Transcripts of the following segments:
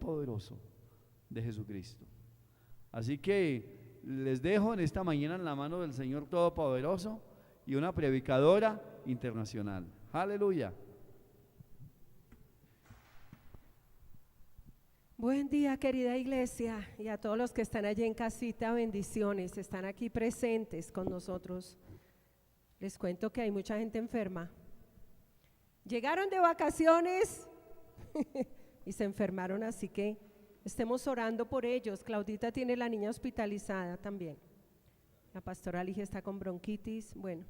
todopoderoso de Jesucristo. Así que les dejo en esta mañana en la mano del Señor todopoderoso y una predicadora internacional. Aleluya. Buen día, querida iglesia, y a todos los que están allí en casita, bendiciones, están aquí presentes con nosotros. Les cuento que hay mucha gente enferma. Llegaron de vacaciones y se enfermaron, así que estemos orando por ellos. Claudita tiene la niña hospitalizada también. La pastora Ligia está con bronquitis, bueno,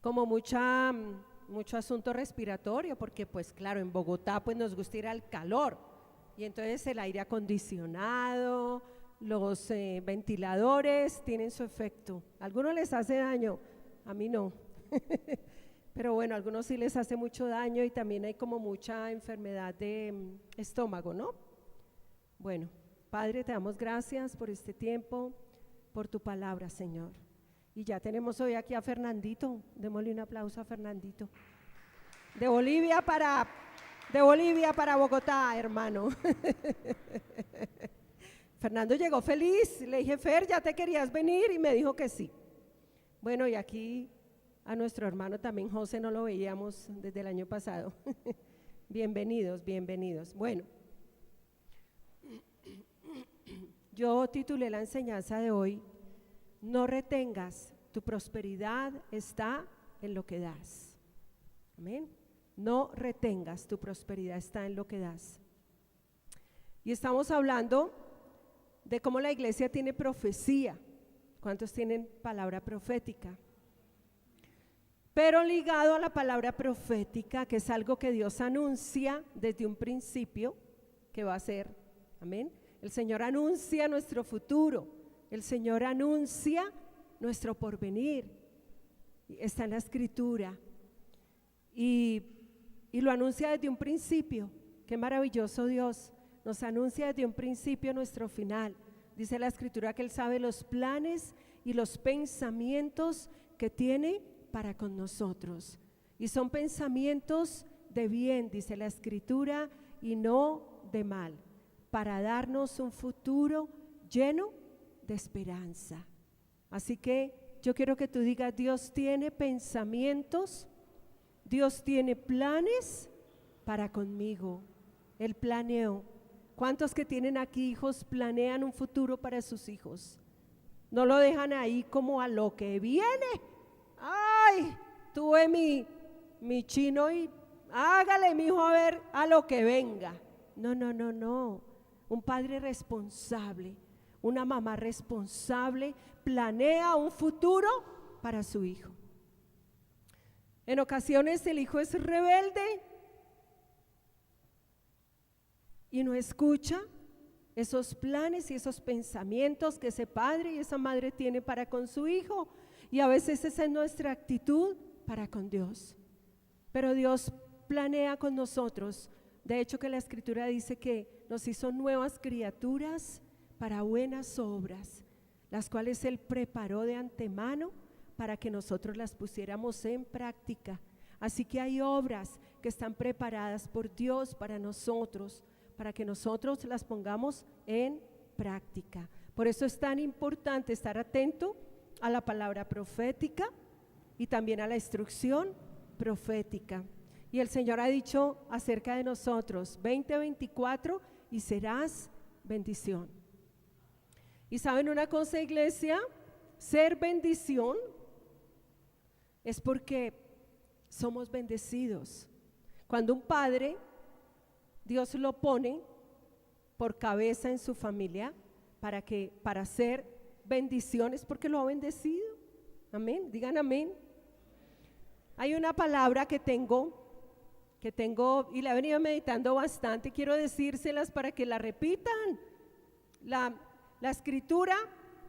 como mucho asunto respiratorio, porque pues claro, en Bogotá pues nos gusta ir al calor. Y entonces el aire acondicionado, los ventiladores tienen su efecto. A algunos les hace daño, a mí no. Pero bueno, a algunos sí les hace mucho daño y también hay como mucha enfermedad de estómago, ¿no? Bueno, Padre, te damos gracias por este tiempo, por tu palabra, Señor. Y ya tenemos hoy aquí a Fernandito. Démosle un aplauso a Fernandito. De Bolivia para Bogotá, hermano. Fernando llegó feliz. Le dije, Fer, ¿ya te querías venir? Y me dijo que sí. Bueno, y aquí a nuestro hermano también, José, no lo veíamos desde el año pasado. Bienvenidos, bienvenidos. Bueno, yo titulé la enseñanza de hoy, no retengas, tu prosperidad está en lo que das. Amén. No retengas, tu prosperidad está en lo que das. Y estamos hablando de cómo la iglesia tiene profecía. ¿Cuántos tienen palabra profética? Pero ligado a la palabra profética, que es algo que Dios anuncia desde un principio, que va a ser, amén. El Señor anuncia nuestro futuro, el Señor anuncia nuestro porvenir. Está en la Escritura y lo anuncia desde un principio. Qué maravilloso Dios, nos anuncia desde un principio nuestro final. Dice la Escritura que Él sabe los planes y los pensamientos que tiene para con nosotros. Y son pensamientos de bien, dice la Escritura, y no de mal, para darnos un futuro lleno de esperanza. Así que yo quiero que tú digas, Dios tiene pensamientos, Dios tiene planes para conmigo. Él planeó. ¿Cuántos que tienen aquí hijos planean un futuro para sus hijos? No lo dejan ahí como a lo que viene. Ay, tuve mi chino y hágale, mi hijo, a ver a lo que venga. No. Un padre responsable, una mamá responsable planea un futuro para su hijo. En ocasiones el hijo es rebelde y no escucha esos planes y esos pensamientos que ese padre y esa madre tiene para con su hijo, y a veces esa es nuestra actitud para con Dios. Pero Dios planea con nosotros. De hecho, que la Escritura dice que nos hizo nuevas criaturas para buenas obras, las cuales Él preparó de antemano para que nosotros las pusiéramos en práctica. Así que hay obras que están preparadas por Dios para nosotros, para que nosotros las pongamos en práctica. Por eso es tan importante estar atento a la palabra profética y también a la instrucción profética. Y el Señor ha dicho acerca de nosotros, 20:24, y serás bendición. Y saben una cosa, iglesia, ser bendición es porque somos bendecidos. Cuando un padre, Dios lo pone por cabeza en su familia para ser bendiciones, porque lo ha bendecido. Amén, digan amén. Hay una palabra que tengo y la he venido meditando bastante, quiero decírselas para que la repitan. La Escritura,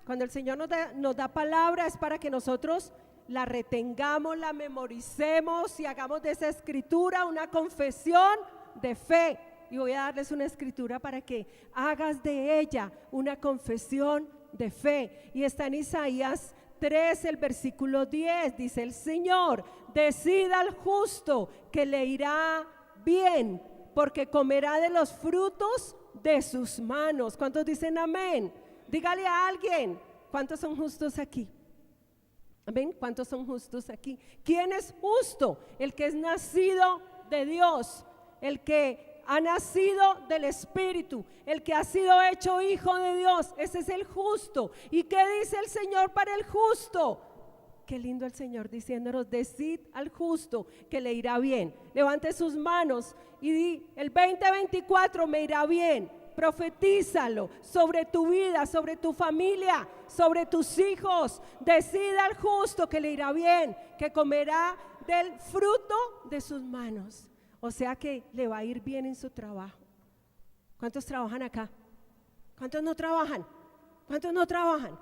cuando el Señor nos da palabra, es para que nosotros la retengamos, la memoricemos y hagamos de esa Escritura una confesión de fe. Y voy a darles una Escritura para que hagas de ella una confesión de fe, y está en Isaías 3, el versículo 10, dice: el Señor decida al justo que le irá bien, porque comerá de los frutos de sus manos. ¿Cuántos dicen amén? Dígale a alguien, ¿cuántos son justos aquí? Amén. ¿Cuántos son justos aquí? ¿Quién es justo? El que es nacido de Dios, el que ha nacido del Espíritu, el que ha sido hecho hijo de Dios. Ese es el justo. ¿Y qué dice el Señor para el justo? Qué lindo el Señor diciéndonos: decid al justo que le irá bien. Levante sus manos y di: el 2024 me irá bien. Profetízalo sobre tu vida, sobre tu familia, sobre tus hijos. Decida al justo que le irá bien, que comerá del fruto de sus manos. O sea que le va a ir bien en su trabajo. ¿Cuántos trabajan acá? ¿Cuántos no trabajan? ¿Cuántos no trabajan?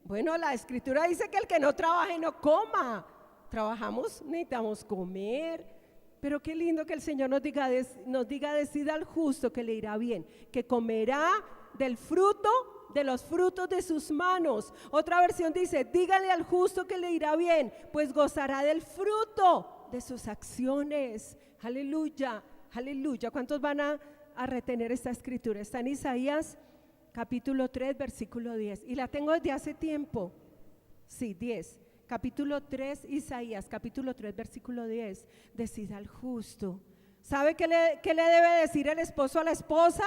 Bueno, la escritura dice que el que no trabaje no coma. Trabajamos, necesitamos comer. Pero qué lindo que el Señor nos diga decida al justo que le irá bien, que comerá del fruto, de los frutos de sus manos. Otra versión dice: dígale al justo que le irá bien, pues gozará del fruto de sus acciones. Aleluya, aleluya. ¿Cuántos van a retener esta escritura? Está en Isaías capítulo 3, versículo 10. Y la tengo desde hace tiempo. Sí, 10. Capítulo 3, Isaías, capítulo 3, versículo 10. Decida al justo. ¿Sabe qué le debe decir el esposo a la esposa?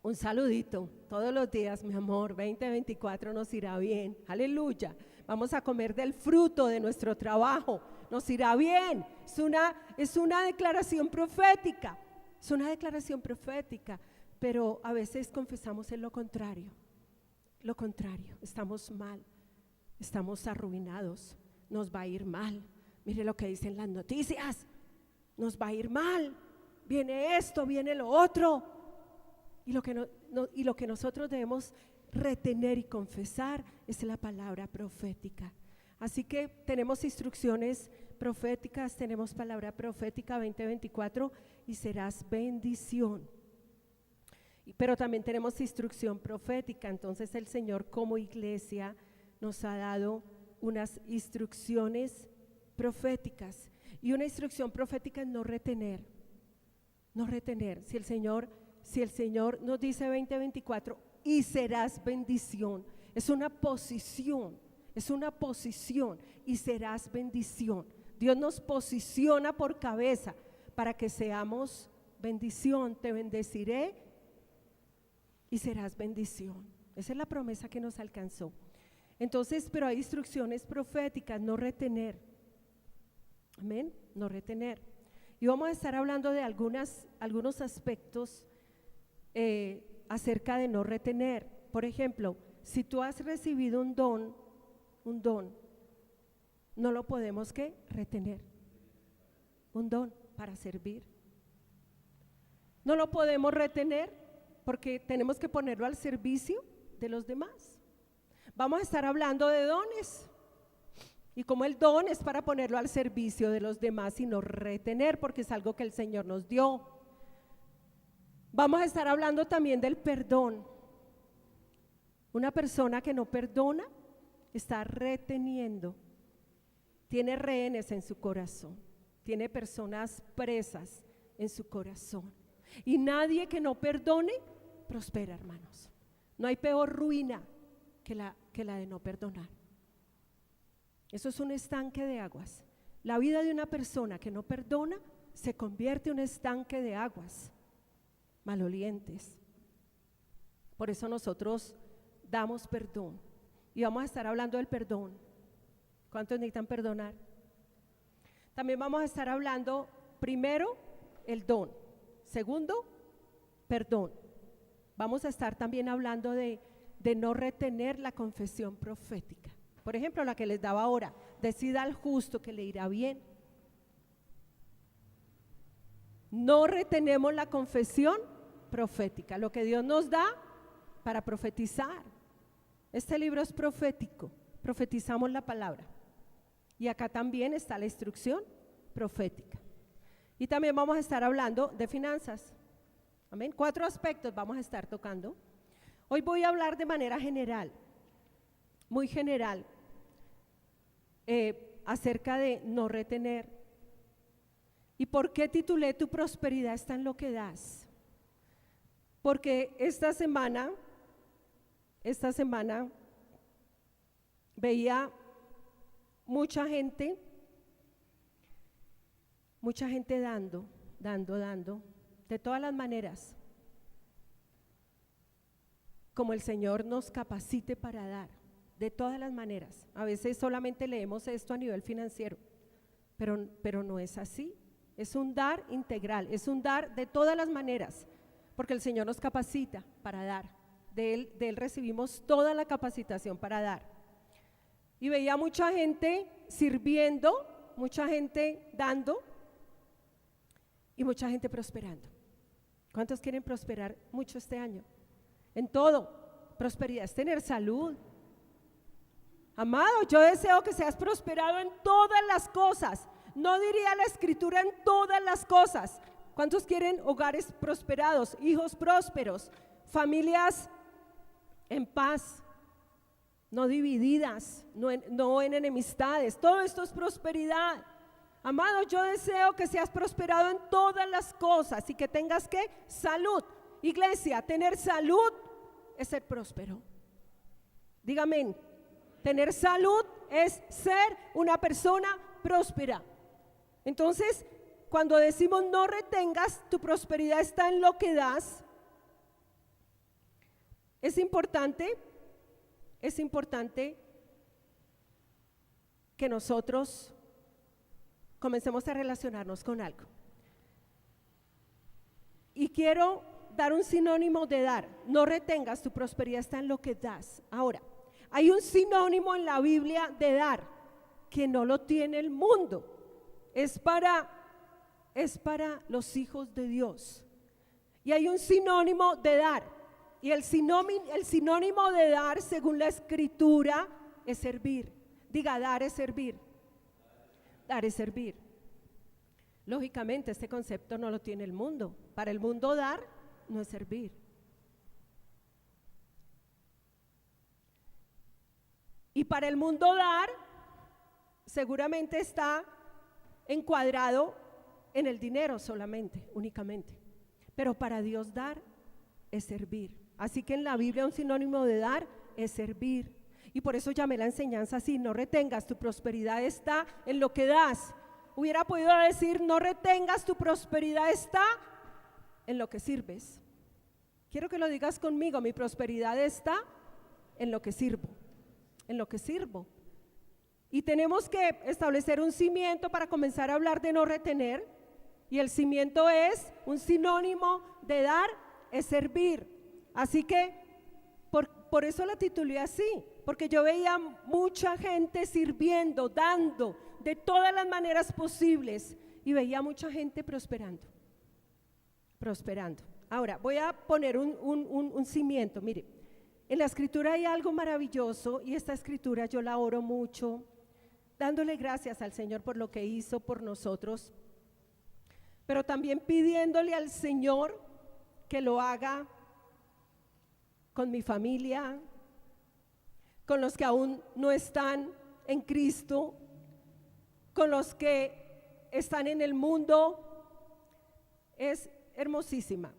Un saludito todos los días: mi amor, 2024 nos irá bien. Aleluya. Vamos a comer del fruto de nuestro trabajo. Nos irá bien. Es una declaración profética. Es una declaración profética. Pero a veces confesamos en lo contrario. Lo contrario. Estamos mal. Estamos arruinados, nos va a ir mal. Mire lo que dicen las noticias: nos va a ir mal, viene esto, viene lo otro. Y lo que nosotros debemos retener y confesar es la palabra profética. Así que tenemos instrucciones proféticas, tenemos palabra profética 2024: y serás bendición. Pero también tenemos instrucción profética. Entonces el Señor, como iglesia, nos ha dado unas instrucciones proféticas. Y una instrucción profética es no retener. No retener. Si el Señor nos dice 2024: y serás bendición, es una posición, y serás bendición. Dios nos posiciona por cabeza para que seamos bendición. Te bendeciré y serás bendición. Esa es la promesa que nos alcanzó. Entonces, pero hay instrucciones proféticas: no retener. Amén, no retener. Y vamos a estar hablando de algunos aspectos acerca de no retener. Por ejemplo, si tú has recibido un don, no lo podemos retener. Un don para servir. No lo podemos retener porque tenemos que ponerlo al servicio de los demás. Vamos a estar hablando de dones y cómo el don es para ponerlo al servicio de los demás y no retener, porque es algo que el Señor nos dio. Vamos a estar hablando también del perdón. Una persona que no perdona está reteniendo, tiene rehenes en su corazón, tiene personas presas en su corazón. Y nadie que no perdone prospera, hermanos. No hay peor ruina que la de no perdonar. Eso es un estanque de aguas. La vida de una persona que no perdona se convierte en un estanque de aguas malolientes. Por eso nosotros damos perdón. Y vamos a estar hablando del perdón. ¿Cuántos necesitan perdonar? También vamos a estar hablando, primero, el don. Segundo, perdón. Vamos a estar también hablando de no retener la confesión profética. Por ejemplo, la que les daba ahora: decida al justo que le irá bien. No retenemos la confesión profética, lo que Dios nos da para profetizar. Este libro es profético, profetizamos la palabra. Y acá también está la instrucción profética. Y también vamos a estar hablando de finanzas. Amén. 4 aspectos vamos a estar tocando. Hoy voy a hablar de manera general, muy general, acerca de no retener. ¿Y por qué titulé Tu prosperidad está en lo que das? Porque esta semana veía mucha gente dando, de todas las maneras, como el Señor nos capacite para dar, de todas las maneras. A veces solamente leemos esto a nivel financiero, pero no es así. Es un dar integral, es un dar de todas las maneras, porque el Señor nos capacita para dar. De Él recibimos toda la capacitación para dar. Y veía mucha gente sirviendo, mucha gente dando y mucha gente prosperando. ¿Cuántos quieren prosperar mucho este año? En todo. Prosperidad es tener salud. Amado, yo deseo que seas prosperado en todas las cosas. No diría la Escritura en todas las cosas. ¿Cuántos quieren hogares prosperados, hijos prósperos, familias en paz, no divididas, no en enemistades? Todo esto es prosperidad. Amado, yo deseo que seas prosperado en todas las cosas y que tengas ¿qué? Salud. Iglesia, tener salud es ser próspero. Dígame, tener salud es ser una persona próspera. Entonces, cuando decimos no retengas, tu prosperidad está en lo que das, es importante que nosotros comencemos a relacionarnos con algo. Y quiero dar un sinónimo de dar. No retengas, tu prosperidad está en lo que das. Ahora, hay un sinónimo en la Biblia de dar que no lo tiene el mundo. Es para los hijos de Dios. Y hay un sinónimo de dar. Y el sinónimo de dar, según la Escritura, es servir. Diga, dar es servir. Dar es servir. Lógicamente, este concepto no lo tiene el mundo. Para el mundo, dar no es servir. Y para el mundo, dar seguramente está encuadrado en el dinero solamente, únicamente. Pero para Dios, dar es servir. Así que en la Biblia un sinónimo de dar es servir. Y por eso llamé la enseñanza así: no retengas, tu prosperidad está en lo que das. Hubiera podido decir: no retengas, tu prosperidad está en lo que sirves. Quiero que lo digas conmigo: mi prosperidad está en lo que sirvo. En lo que sirvo. Y tenemos que establecer un cimiento para comenzar a hablar de no retener. Y el cimiento es un sinónimo de dar, es servir. Así que por eso la titulé así, porque yo veía mucha gente sirviendo, dando de todas las maneras posibles, y veía mucha gente prosperando. Ahora voy a poner un cimiento. Mire, en la Escritura hay algo maravilloso, y esta Escritura yo la oro mucho, dándole gracias al Señor por lo que hizo por nosotros, pero también pidiéndole al Señor que lo haga con mi familia, con los que aún no están en Cristo, con los que están en el mundo. Es hermosísima.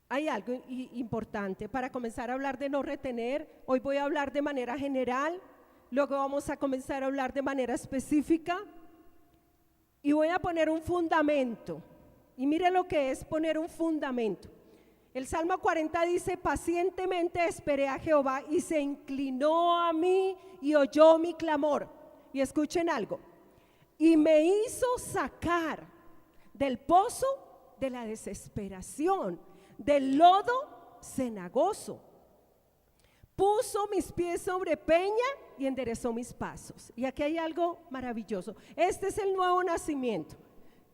Hay algo importante para comenzar a hablar de no retener. Hoy voy a hablar de manera general, luego vamos a comenzar a hablar de manera específica y voy a poner un fundamento. Y mire lo que es poner un fundamento. El Salmo 40 dice: pacientemente esperé a Jehová y se inclinó a mí y oyó mi clamor. Y escuchen algo: y me hizo sacar del pozo de la desesperación, del lodo cenagoso. Puso mis pies sobre peña y enderezó mis pasos. Y aquí hay algo maravilloso. Este es el nuevo nacimiento.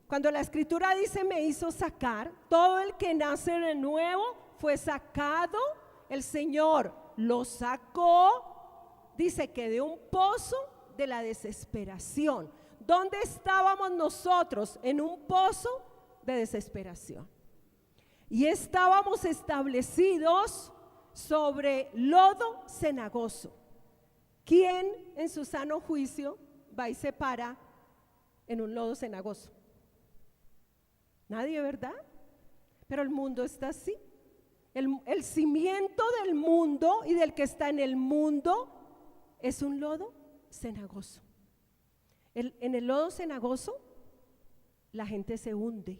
Cuando la Escritura dice me hizo sacar, todo el que nace de nuevo fue sacado. El Señor lo sacó, dice que de un pozo de la desesperación. ¿Dónde estábamos nosotros? En un pozo de desesperación. Y estábamos establecidos sobre lodo cenagoso. ¿Quién en su sano juicio va y se para en un lodo cenagoso? Nadie, ¿verdad? Pero el mundo está así. El cimiento del mundo y del que está en el mundo es un lodo cenagoso. En el lodo cenagoso la gente se hunde.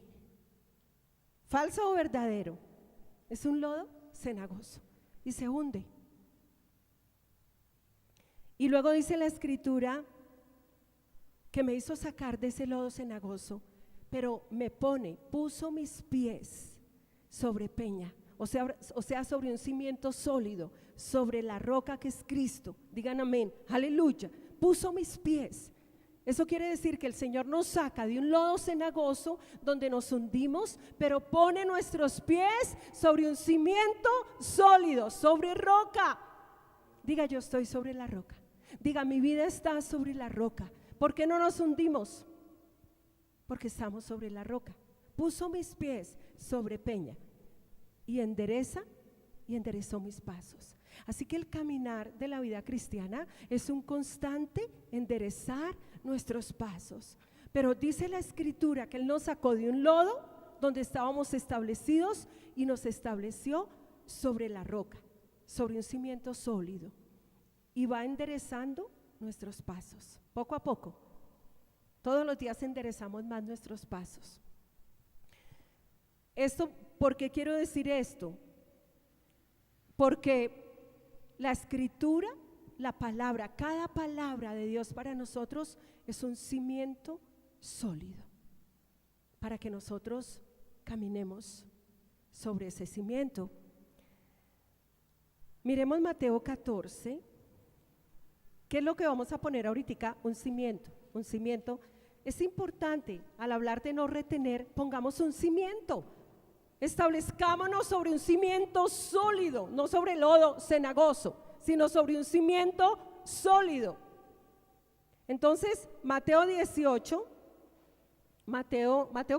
¿Falso o verdadero? Es un lodo cenagoso y se hunde. Y luego dice la escritura que me hizo sacar de ese lodo cenagoso, pero puso mis pies sobre peña, o sea, sobre un cimiento sólido, sobre la roca que es Cristo. Digan amén, aleluya. Puso mis pies. Eso quiere decir que el Señor nos saca de un lodo cenagoso donde nos hundimos, pero pone nuestros pies sobre un cimiento sólido, sobre roca. Diga, yo estoy sobre la roca. Diga, mi vida está sobre la roca. ¿Por qué no nos hundimos? Porque estamos sobre la roca. Puso mis pies sobre peña y enderezó mis pasos. Así que el caminar de la vida cristiana es un constante enderezar nuestros pasos. Pero dice la escritura que Él nos sacó de un lodo donde estábamos establecidos y nos estableció sobre la roca, sobre un cimiento sólido, y va enderezando nuestros pasos, poco a poco. Todos los días enderezamos más nuestros pasos. ¿Por qué quiero decir esto? Porque la escritura, la palabra, cada palabra de Dios para nosotros es un cimiento sólido para que nosotros caminemos sobre ese cimiento. Miremos Mateo 14. ¿Qué es lo que vamos a poner ahorita? Un cimiento. Un cimiento es importante. Al hablar de no retener, pongamos un cimiento. Establezcámonos sobre un cimiento sólido, no sobre lodo cenagoso, sino sobre un cimiento sólido. Entonces, Mateo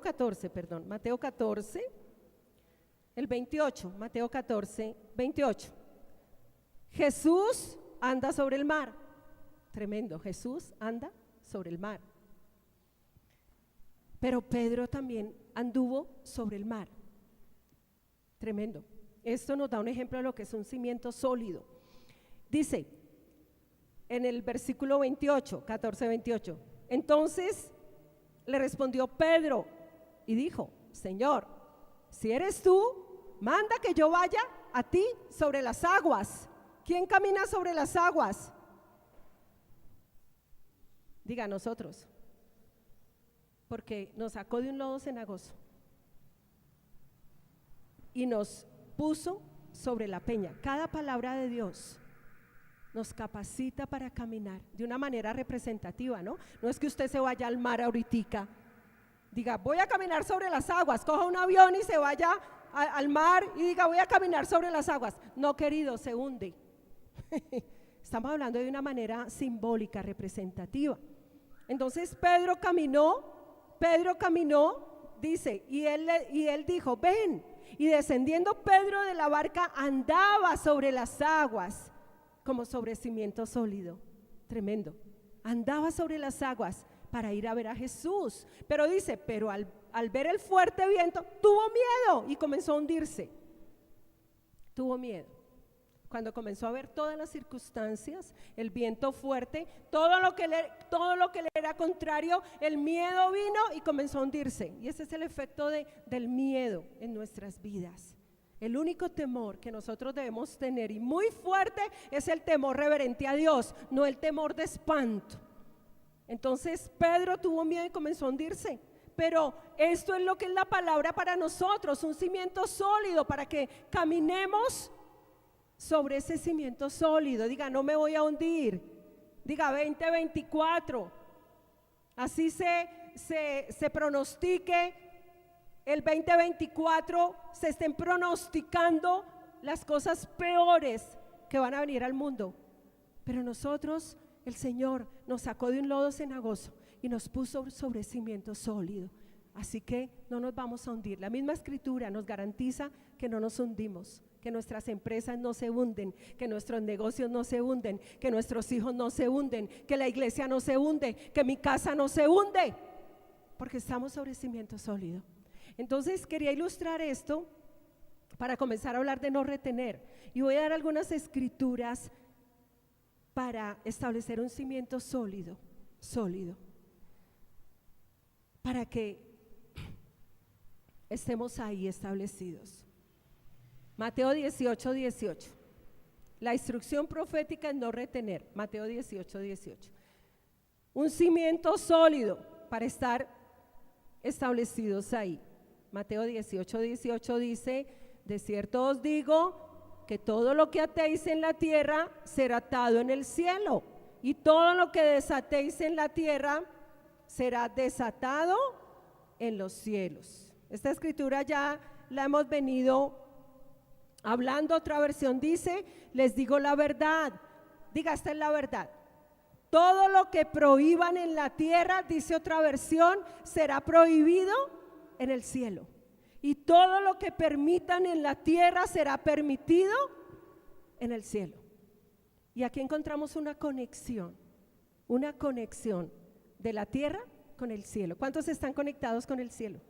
14, el 28, Mateo 14, 28. Jesús anda sobre el mar. Tremendo, Jesús anda sobre el mar. Pero Pedro también anduvo sobre el mar. Tremendo. Esto nos da un ejemplo de lo que es un cimiento sólido. Dice en el versículo 28, 14, 28. Entonces le respondió Pedro y dijo: Señor, si eres tú, manda que yo vaya a ti sobre las aguas. ¿Quién camina sobre las aguas? Diga, nosotros, porque nos sacó de un lodo cenagoso y nos puso sobre la peña. Cada palabra de Dios nos capacita para caminar de una manera representativa, ¿no? No es que usted se vaya al mar ahorita, diga, voy a caminar sobre las aguas, coja un avión y se vaya al mar y diga, voy a caminar sobre las aguas. No, querido, se hunde. Estamos hablando de una manera simbólica, representativa. Entonces Pedro caminó, dice, y él dijo, ven. Y descendiendo Pedro de la barca, andaba sobre las aguas como sobre cimiento sólido. Tremendo. Andaba sobre las aguas para ir a ver a Jesús. Pero dice, al ver el fuerte viento, tuvo miedo y comenzó a hundirse. Tuvo miedo. Cuando comenzó a ver todas las circunstancias, el viento fuerte, todo lo que le era contrario, el miedo vino y comenzó a hundirse. Y ese es el efecto del miedo en nuestras vidas. El único temor que nosotros debemos tener, y muy fuerte, es el temor reverente a Dios, no el temor de espanto. Entonces Pedro tuvo miedo y comenzó a hundirse. Pero esto es lo que es la palabra para nosotros, un cimiento sólido para que caminemos sobre ese cimiento sólido. Diga, no me voy a hundir. Diga, 2024. Así se pronostique el 2024, se estén pronosticando las cosas peores que van a venir al mundo. Pero nosotros, el Señor nos sacó de un lodo cenagoso y nos puso sobre cimiento sólido. Así que no nos vamos a hundir. La misma escritura nos garantiza que no nos hundimos, que nuestras empresas no se hunden, que nuestros negocios no se hunden, que nuestros hijos no se hunden, que la iglesia no se hunde, que mi casa no se hunde, porque estamos sobre cimiento sólido. Entonces quería ilustrar esto para comenzar a hablar de no retener. Y voy a dar algunas escrituras para establecer un cimiento sólido, para que estemos ahí establecidos. Mateo 18, 18. La instrucción profética es no retener. Mateo 18, 18. Un cimiento sólido para estar establecidos ahí. Mateo 18, 18 dice: de cierto os digo que todo lo que atéis en la tierra será atado en el cielo, y todo lo que desatéis en la tierra será desatado en los cielos. Esta escritura ya la hemos venido hablando. Otra versión dice: les digo la verdad. Diga, esta es la verdad. Todo lo que prohíban en la tierra, dice otra versión, será prohibido en el cielo. Y todo lo que permitan en la tierra será permitido en el cielo. Y aquí encontramos una conexión de la tierra con el cielo. ¿Cuántos están conectados con el cielo?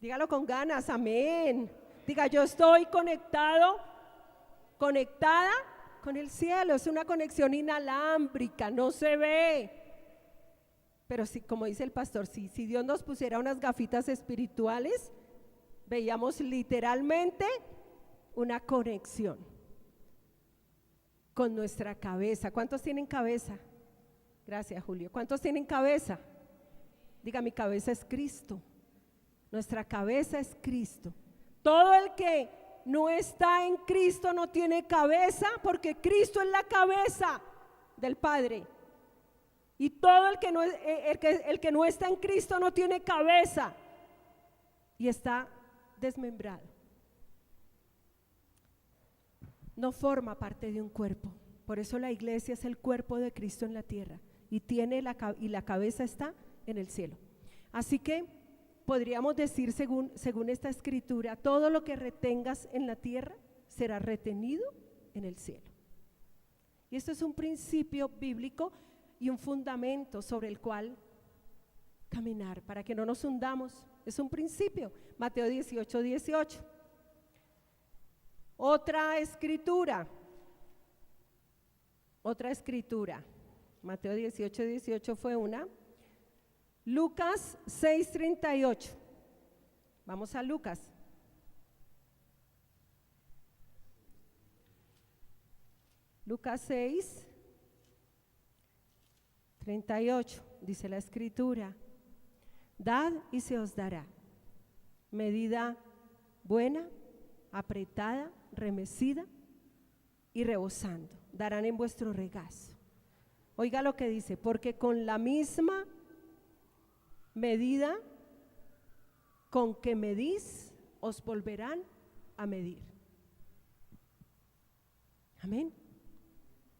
Dígalo con ganas, amén. Diga, yo estoy conectada con el cielo. Es una conexión inalámbrica, no se ve. Pero sí, como dice el pastor, si Dios nos pusiera unas gafitas espirituales, veíamos literalmente una conexión con nuestra cabeza. ¿Cuántos tienen cabeza? Gracias, Julio. ¿Cuántos tienen cabeza? Diga, mi cabeza es Cristo. Nuestra cabeza es Cristo. Todo el que no está en Cristo no tiene cabeza, porque Cristo es la cabeza del Padre. Y todo el que no está en Cristo no tiene cabeza y está desmembrado. No forma parte de un cuerpo. Por eso la iglesia es el cuerpo de Cristo en la tierra y la cabeza está en el cielo. Así que podríamos decir, según esta escritura, todo lo que retengas en la tierra será retenido en el cielo. Y esto es un principio bíblico y un fundamento sobre el cual caminar, para que no nos hundamos. Es un principio. Mateo 18, 18. Otra escritura. Mateo 18, 18 fue una. Lucas 6, 38. Vamos a Lucas. Lucas 6, 38, dice la escritura: dad y se os dará, medida buena, apretada, remecida y rebosando, darán en vuestro regazo. Oiga lo que dice: porque con la misma medida con que medís, os volverán a medir. Amén.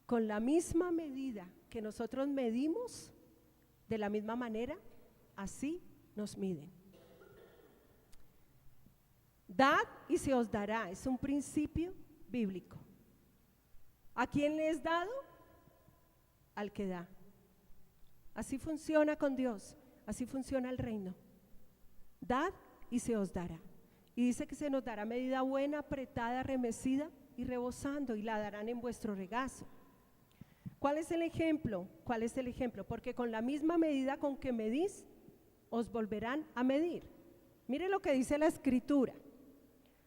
Con la misma medida que nosotros medimos, de la misma manera, así nos miden. Dad y se os dará, es un principio bíblico. ¿A quién le es dado? Al que da. Así funciona con Dios, así funciona el reino. Dad y se os dará. Y dice que se nos dará medida buena, apretada, remecida y rebosando, y la darán en vuestro regazo. ¿Cuál es el ejemplo? Porque con la misma medida con que medís, os volverán a medir. Mire lo que dice la escritura.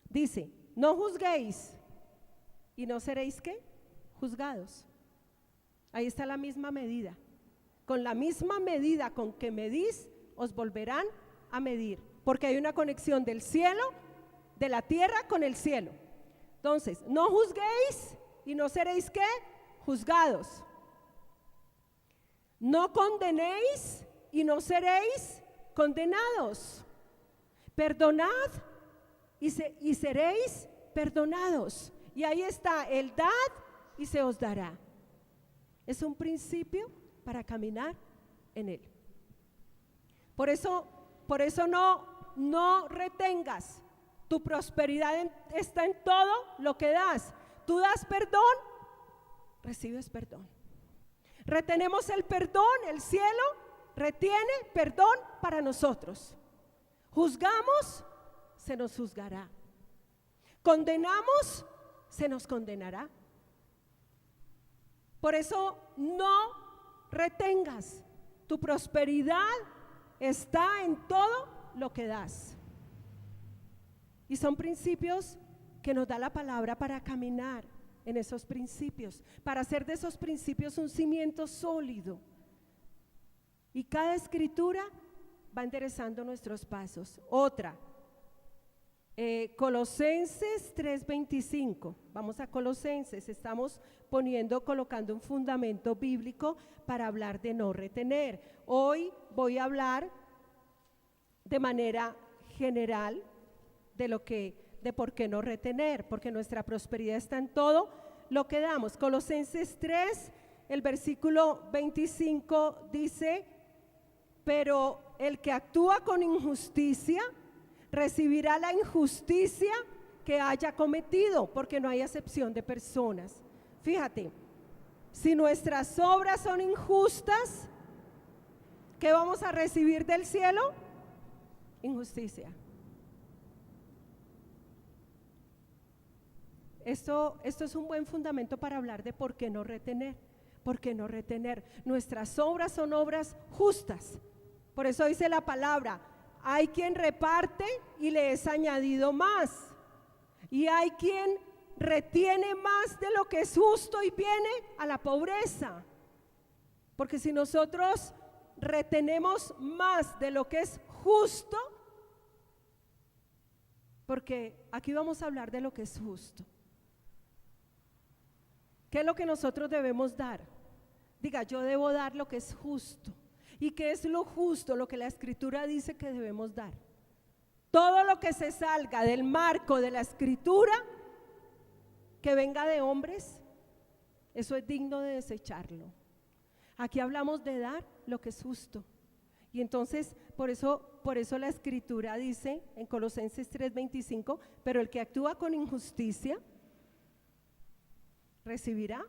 Dice: no juzguéis y no seréis ¿qué? Juzgados. Ahí está la misma medida. Con la misma medida con que medís, os volverán a medir. Porque hay una conexión del cielo, de la tierra con el cielo. Entonces, no juzguéis y no seréis ¿qué? Juzgados. No condenéis y no seréis condenados. Perdonad y seréis perdonados. Y ahí está el dad y se os dará. Es un principio para caminar en él. Por eso no retengas. Tu prosperidad está en todo lo que das. Tú das perdón, recibes perdón. Retenemos el perdón, el cielo retiene perdón para nosotros. Juzgamos, se nos juzgará. Condenamos, se nos condenará. Por eso no retengas. Tu prosperidad está en todo lo que das. Y son principios que nos da la palabra para caminar en esos principios, para hacer de esos principios un cimiento sólido. Y cada escritura va enderezando nuestros pasos. Otra, Colosenses 3:25. Vamos a Colosenses, estamos colocando un fundamento bíblico para hablar de no retener. Hoy voy a hablar de manera general de por qué no retener, porque nuestra prosperidad está en todo lo que damos. Colosenses 3, el versículo 25 dice: pero el que actúa con injusticia recibirá la injusticia que haya cometido, porque no hay acepción de personas. Fíjate, si nuestras obras son injustas, ¿qué vamos a recibir del cielo? Injusticia. Esto es un buen fundamento para hablar de por qué no retener. ¿Por qué no retener? Nuestras obras son obras justas. Por eso dice la palabra: hay quien reparte y le es añadido más, y hay quien retiene más de lo que es justo y viene a la pobreza. Porque si nosotros retenemos más de lo que es justo, porque aquí vamos a hablar de lo que es justo. ¿Qué es lo que nosotros debemos dar? Diga, yo debo dar lo que es justo. ¿Y qué es lo justo? Lo que la Escritura dice que debemos dar. Todo lo que se salga del marco de la Escritura, que venga de hombres, eso es digno de desecharlo. Aquí hablamos de dar lo que es justo. Y entonces, por eso la Escritura dice en Colosenses 3:25: pero el que actúa con injusticia recibirá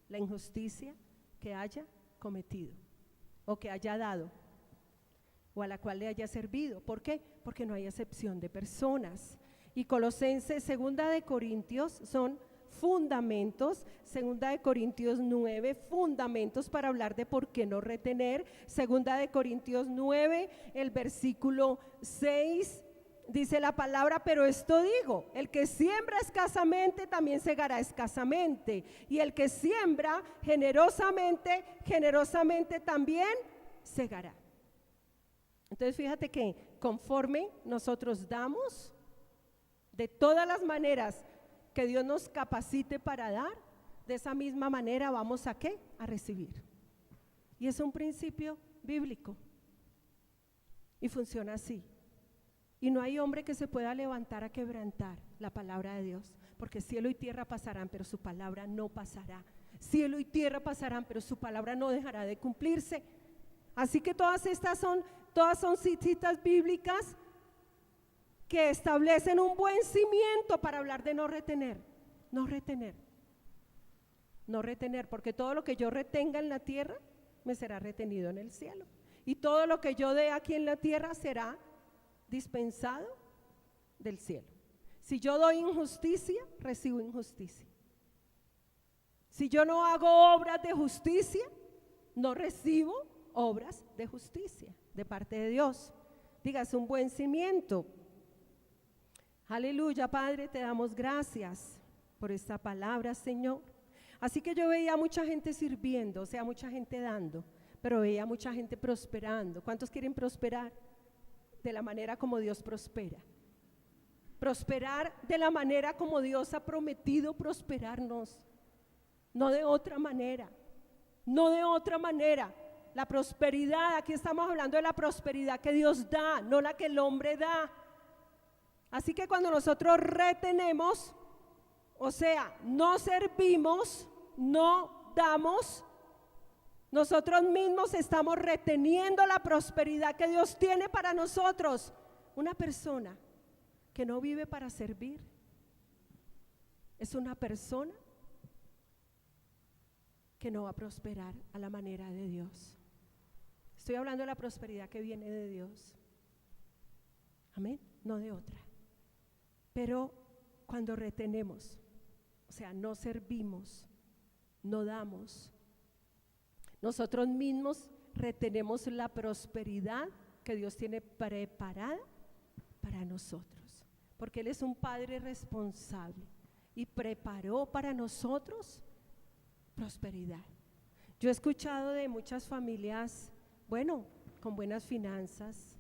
la injusticia que haya cometido, o que haya dado, o a la cual le haya servido. ¿Por qué? Porque no hay acepción de personas. Y Colosenses, segunda de Corintios, son fundamentos. Segunda de Corintios 9, fundamentos para hablar de por qué no retener. Segunda de Corintios 9, el versículo 6, dice la palabra: pero esto digo, el que siembra escasamente también segará escasamente, y el que siembra generosamente, generosamente también segará. Entonces fíjate que conforme nosotros damos, de todas las maneras que Dios nos capacite para dar, de esa misma manera vamos a ¿qué? A recibir. Y es un principio bíblico y funciona así. Y no hay hombre que se pueda levantar a quebrantar la palabra de Dios, porque cielo y tierra pasarán, pero su palabra no pasará. Cielo y tierra pasarán, pero su palabra no dejará de cumplirse. Así que todas son citas bíblicas que establecen un buen cimiento para hablar de no retener. No retener. No retener, porque todo lo que yo retenga en la tierra me será retenido en el cielo. Y todo lo que yo dé aquí en la tierra será dispensado del cielo. Si yo doy injusticia, recibo injusticia. Si yo no hago obras de justicia, no recibo obras de justicia de parte de Dios. Dígase, un buen cimiento. Aleluya, Padre, te damos gracias por esta palabra, Señor. Así que yo veía mucha gente sirviendo, o sea, mucha gente dando, pero veía mucha gente prosperando. ¿Cuántos quieren prosperar? De la manera como Dios prospera. Prosperar de la manera como Dios ha prometido prosperarnos. No de otra manera. No de otra manera. La prosperidad, aquí estamos hablando de la prosperidad que Dios da, no la que el hombre da. Así que cuando nosotros retenemos, o sea, no servimos, no damos, nosotros mismos estamos reteniendo la prosperidad que Dios tiene para nosotros. Una persona que no vive para servir es una persona que no va a prosperar a la manera de Dios. Estoy hablando de la prosperidad que viene de Dios. Amén, no de otra. Pero cuando retenemos, o sea, no servimos, no damos, nosotros mismos retenemos la prosperidad que Dios tiene preparada para nosotros, porque Él es un Padre responsable y preparó para nosotros prosperidad. Yo he escuchado de muchas familias, bueno, con buenas finanzas.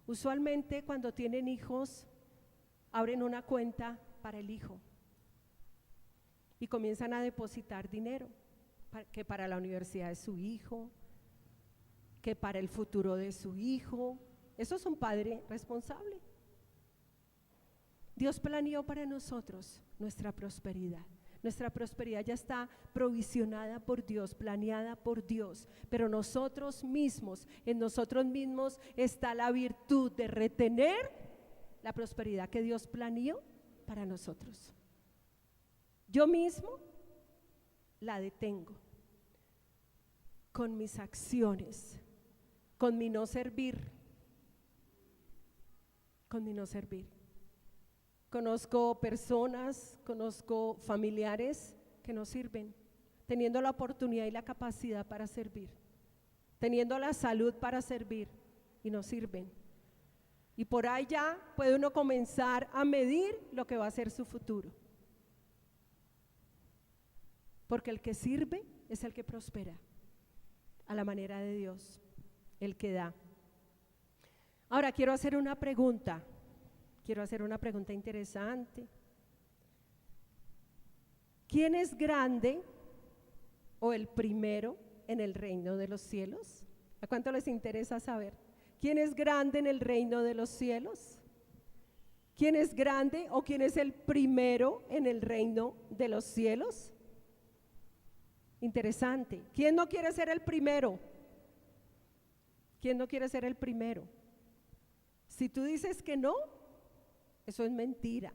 Usualmente cuando tienen hijos, abren una cuenta para el hijo y comienzan a depositar dinero, que para la universidad de su hijo, que para el futuro de su hijo. Eso es un padre responsable. Dios planeó para nosotros nuestra prosperidad. Nuestra prosperidad ya está provisionada por Dios, planeada por Dios, pero nosotros mismos, en nosotros mismos está la virtud de retener la prosperidad que Dios planeó para nosotros. Yo mismo la detengo con mis acciones, con mi no servir, con mi no servir. Conozco personas, conozco familiares que no sirven, teniendo la oportunidad y la capacidad para servir, teniendo la salud para servir y no sirven. Y por ahí ya puede uno comenzar a medir lo que va a ser su futuro. Porque el que sirve es el que prospera, a la manera de Dios, el que da. Ahora quiero hacer una pregunta interesante. ¿Quién es grande o el primero en el reino de los cielos? ¿A cuánto les interesa saber? ¿Quién es grande en el reino de los cielos? ¿Quién es grande o quién es el primero en el reino de los cielos? Interesante. ¿Quién no quiere ser el primero? ¿Quién no quiere ser el primero? Si tú dices que no, eso es mentira.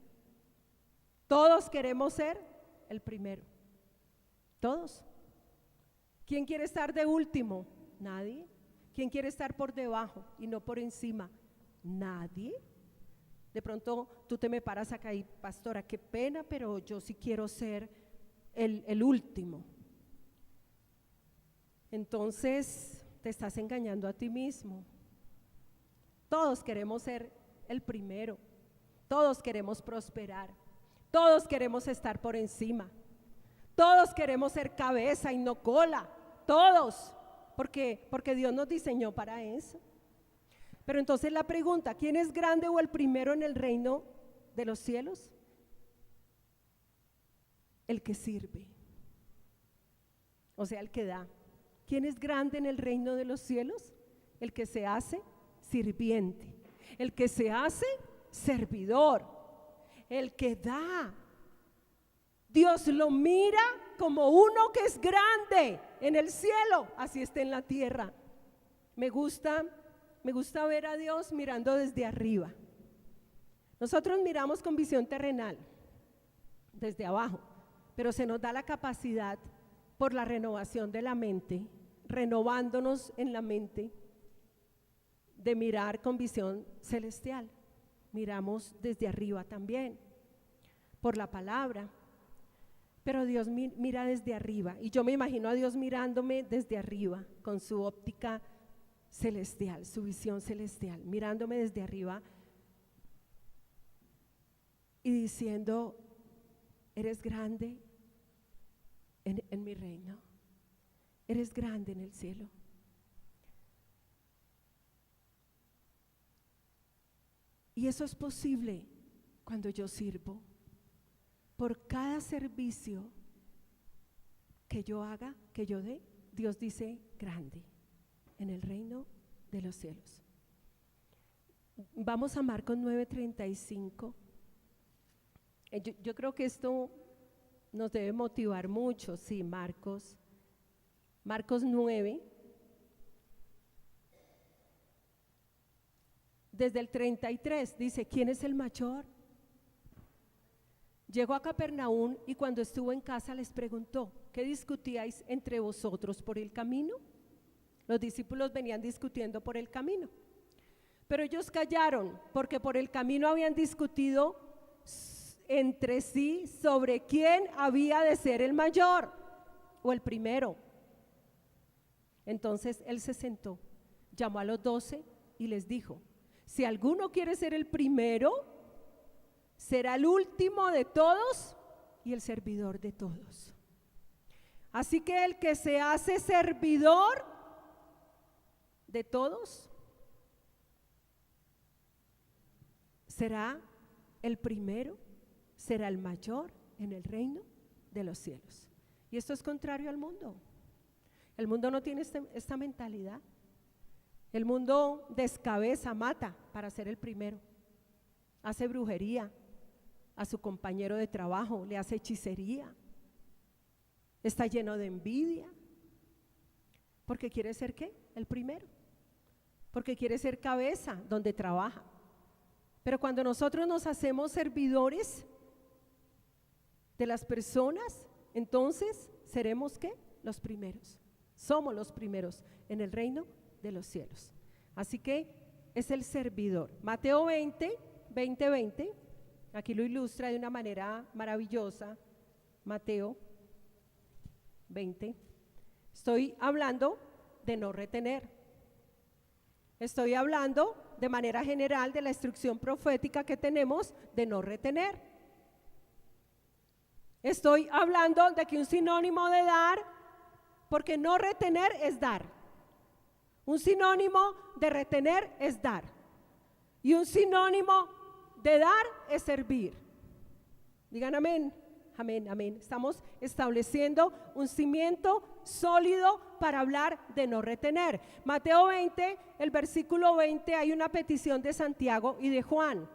Todos queremos ser el primero. Todos. ¿Quién quiere estar de último? Nadie. ¿Quién quiere estar por debajo y no por encima? Nadie. De pronto tú te me paras acá y, pastora, qué pena, pero yo sí quiero ser el último. Entonces te estás engañando a ti mismo. Todos queremos ser el primero. Todos queremos prosperar, todos queremos estar por encima, todos queremos ser cabeza y no cola, todos, porque Dios nos diseñó para eso. Pero entonces la pregunta, ¿quién es grande o el primero en el reino de los cielos? El que sirve, o sea, el que da. ¿Quién es grande en el reino de los cielos? El que se hace sirviente, el que se hace servidor, el que da. Dios lo mira como uno que es grande en el cielo, así está en la tierra. Me gusta ver a Dios mirando desde arriba. Nosotros miramos con visión terrenal, desde abajo, pero se nos da la capacidad por la renovación de la mente, renovándonos en la mente, de mirar con visión celestial. Miramos desde arriba también, por la palabra, pero Dios mira desde arriba, y yo me imagino a Dios mirándome desde arriba, con su óptica celestial, su visión celestial, mirándome desde arriba y diciendo, eres grande en mi reino, eres grande en el cielo. Y eso es posible cuando yo sirvo. Por cada servicio que yo haga, que yo dé, Dios dice grande en el reino de los cielos. Vamos a Marcos 9:35. Yo creo que esto nos debe motivar mucho. Sí, Marcos 9. Desde el 33 dice, ¿quién es el mayor? Llegó a Capernaum y cuando estuvo en casa les preguntó, ¿qué discutíais entre vosotros por el camino? Los discípulos venían discutiendo por el camino. Pero ellos callaron porque por el camino habían discutido entre sí sobre quién había de ser el mayor o el primero. Entonces él se sentó, llamó a los 12 y les dijo: si alguno quiere ser el primero, será el último de todos y el servidor de todos. Así que el que se hace servidor de todos será el primero, será el mayor en el reino de los cielos. Y esto es contrario al mundo. El mundo no tiene esta mentalidad. El mundo descabeza, mata para ser el primero. Hace brujería a su compañero de trabajo, le hace hechicería. Está lleno de envidia. Porque quiere ser ¿qué? El primero. Porque quiere ser cabeza donde trabaja. Pero cuando nosotros nos hacemos servidores de las personas, entonces seremos ¿qué? Los primeros. Somos los primeros en el reino de los cielos. Así que es el servidor. Mateo 20, aquí lo ilustra de una manera maravillosa. Mateo 20. Estoy hablando de no retener. Estoy hablando de manera general de la instrucción profética que tenemos de no retener. Estoy hablando de que un sinónimo de dar, porque no retener es dar. Un sinónimo de retener es dar. Y un sinónimo de dar es servir. Digan amén. Amén, amén. Estamos estableciendo un cimiento sólido para hablar de no retener. Mateo 20, el versículo 20, hay una petición de Santiago y de Juan.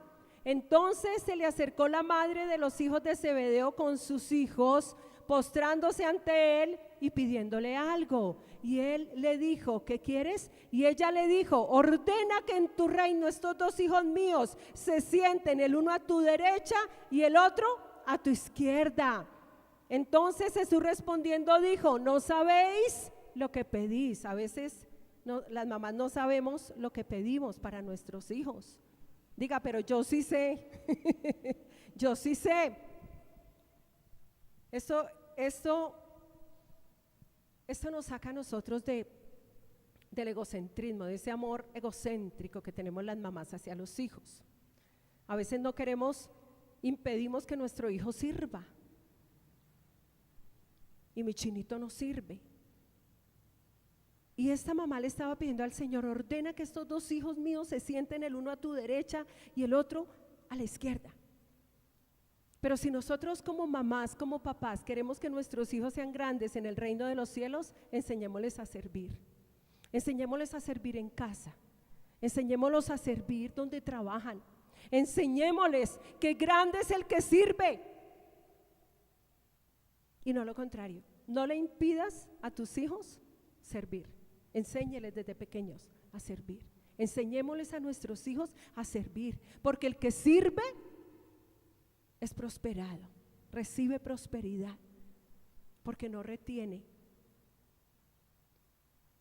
Entonces se le acercó la madre de los hijos de Zebedeo con sus hijos, postrándose ante él y pidiéndole algo. Y él le dijo: ¿qué quieres? Y ella le dijo: ordena que en tu reino estos dos hijos míos se sienten, el uno a tu derecha y el otro a tu izquierda. Entonces Jesús respondiendo dijo: no sabéis lo que pedís. A veces las mamás no sabemos lo que pedimos para nuestros hijos. Diga, pero yo sí sé. Yo sí sé. Esto nos saca a nosotros del egocentrismo, de ese amor egocéntrico que tenemos las mamás hacia los hijos. A veces no queremos, impedimos que nuestro hijo sirva. Y mi chinito no sirve. Y esta mamá le estaba pidiendo al Señor: ordena que estos dos hijos míos se sienten, el uno a tu derecha y el otro a la izquierda. Pero si nosotros como mamás, como papás, queremos que nuestros hijos sean grandes en el reino de los cielos, enseñémosles a servir. Enseñémosles a servir en casa. Enseñémoslos a servir donde trabajan. Enseñémosles que grande es el que sirve. Y no lo contrario. No le impidas a tus hijos servir. Enséñeles desde pequeños a servir. Enseñémosles a nuestros hijos a servir. Porque el que sirve es prosperado, recibe prosperidad, porque no retiene,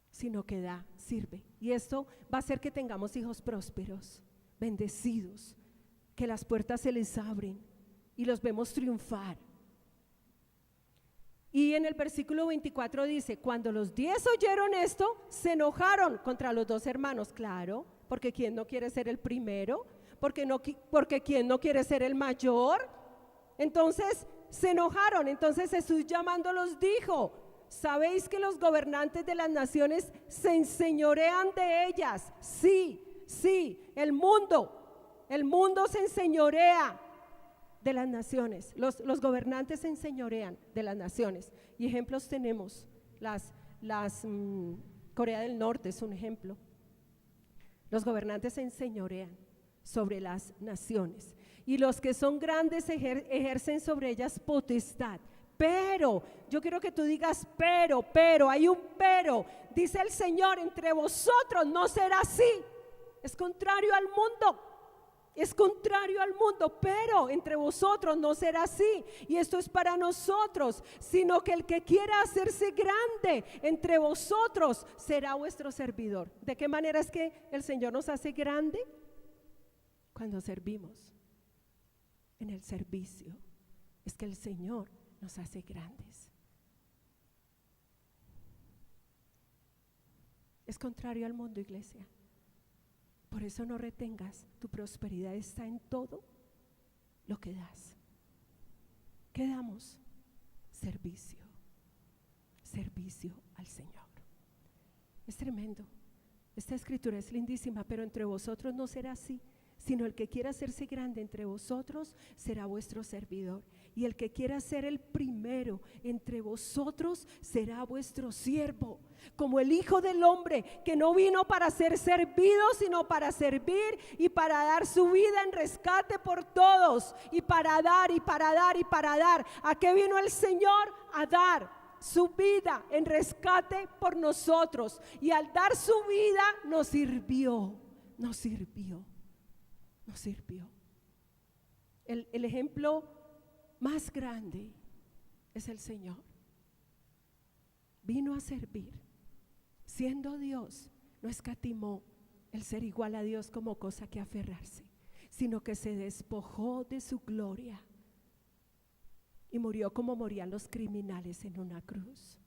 sino que da, sirve. Y esto va a hacer que tengamos hijos prósperos, bendecidos, que las puertas se les abren y los vemos triunfar. Y en el versículo 24 dice: cuando los 10 oyeron esto, se enojaron contra los dos hermanos. Claro, porque ¿quién no quiere ser el primero? Porque ¿quién no quiere ser el mayor? Entonces se enojaron. Entonces Jesús llamándolos dijo: ¿sabéis que los gobernantes de las naciones se enseñorean de ellas? Sí, el mundo se enseñorea de las naciones. Los gobernantes se enseñorean de las naciones. Y ejemplos tenemos. Corea del Norte es un ejemplo. Los gobernantes se enseñorean sobre las naciones, y los que son grandes ejercen sobre ellas potestad. Pero, yo quiero que tú digas pero, hay un pero. Dice el Señor: entre vosotros no será así. Es contrario al mundo. Es contrario al mundo, pero entre vosotros no será así. Y esto es para nosotros, sino que el que quiera hacerse grande entre vosotros será vuestro servidor. ¿De qué manera es que el Señor nos hace grande? Cuando servimos, en el servicio, es que el Señor nos hace grandes. Es contrario al mundo, iglesia. Por eso no retengas, tu prosperidad está en todo lo que das. ¿Qué damos? Servicio, servicio al Señor. Es tremendo. Esta escritura es lindísima, pero entre vosotros no será así, sino el que quiera hacerse grande entre vosotros será vuestro servidor. Y el que quiera ser el primero entre vosotros será vuestro siervo. Como el Hijo del Hombre, que no vino para ser servido, sino para servir y para dar su vida en rescate por todos. Y para dar, y para dar, y para dar. ¿A qué vino el Señor? A dar su vida en rescate por nosotros. Y al dar su vida nos sirvió, nos sirvió, nos sirvió. El ejemplo más grande es el Señor. Vino a servir. Siendo Dios, no escatimó el ser igual a Dios como cosa que aferrarse, sino que se despojó de su gloria y murió como morían los criminales en una cruz,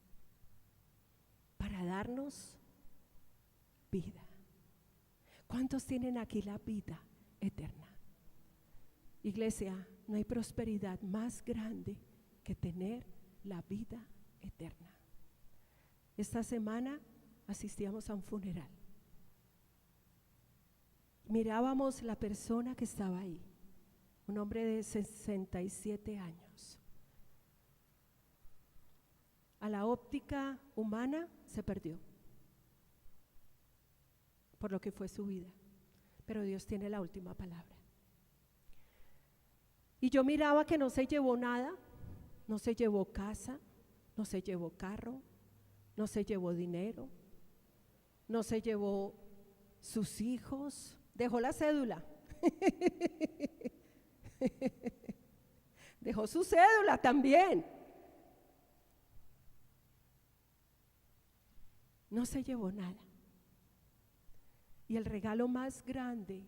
para darnos vida. ¿Cuántos tienen aquí la vida eterna? Iglesia, no hay prosperidad más grande que tener la vida eterna. Esta semana asistíamos a un funeral. Mirábamos la persona que estaba ahí, un hombre de 67 años. A la óptica humana se perdió por lo que fue su vida, pero Dios tiene la última palabra. Y yo miraba que no se llevó nada, no se llevó casa, no se llevó carro, no se llevó dinero, no se llevó sus hijos, dejó la cédula, dejó su cédula también. No se llevó nada. Y el regalo más grande,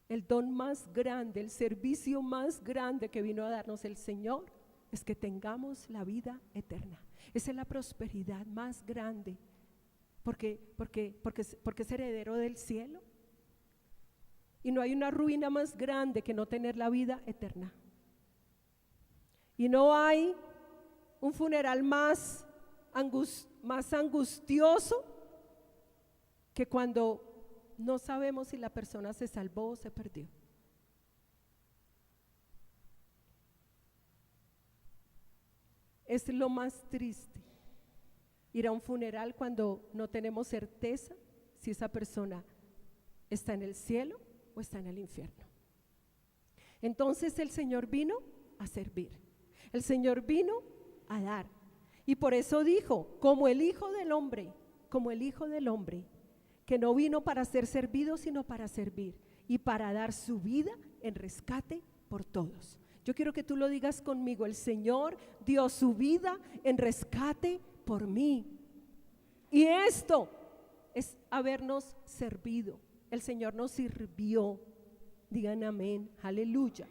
el don más grande, el servicio más grande que vino a darnos el Señor es que tengamos la vida eterna. Esa es la prosperidad más grande, porque es heredero del cielo. Y no hay una ruina más grande que no tener la vida eterna. Y no hay un funeral más angustioso que cuando no sabemos si la persona se salvó o se perdió. Es lo más triste ir a un funeral cuando no tenemos certeza si esa persona está en el cielo o está en el infierno. Entonces el Señor vino a servir, el Señor vino a dar, y por eso dijo, como el Hijo del Hombre, que no vino para ser servido, sino para servir y para dar su vida en rescate por todos. Yo quiero que tú lo digas conmigo: el Señor dio su vida en rescate por mí. Y esto es habernos servido. El Señor nos sirvió. Digan amén, aleluya.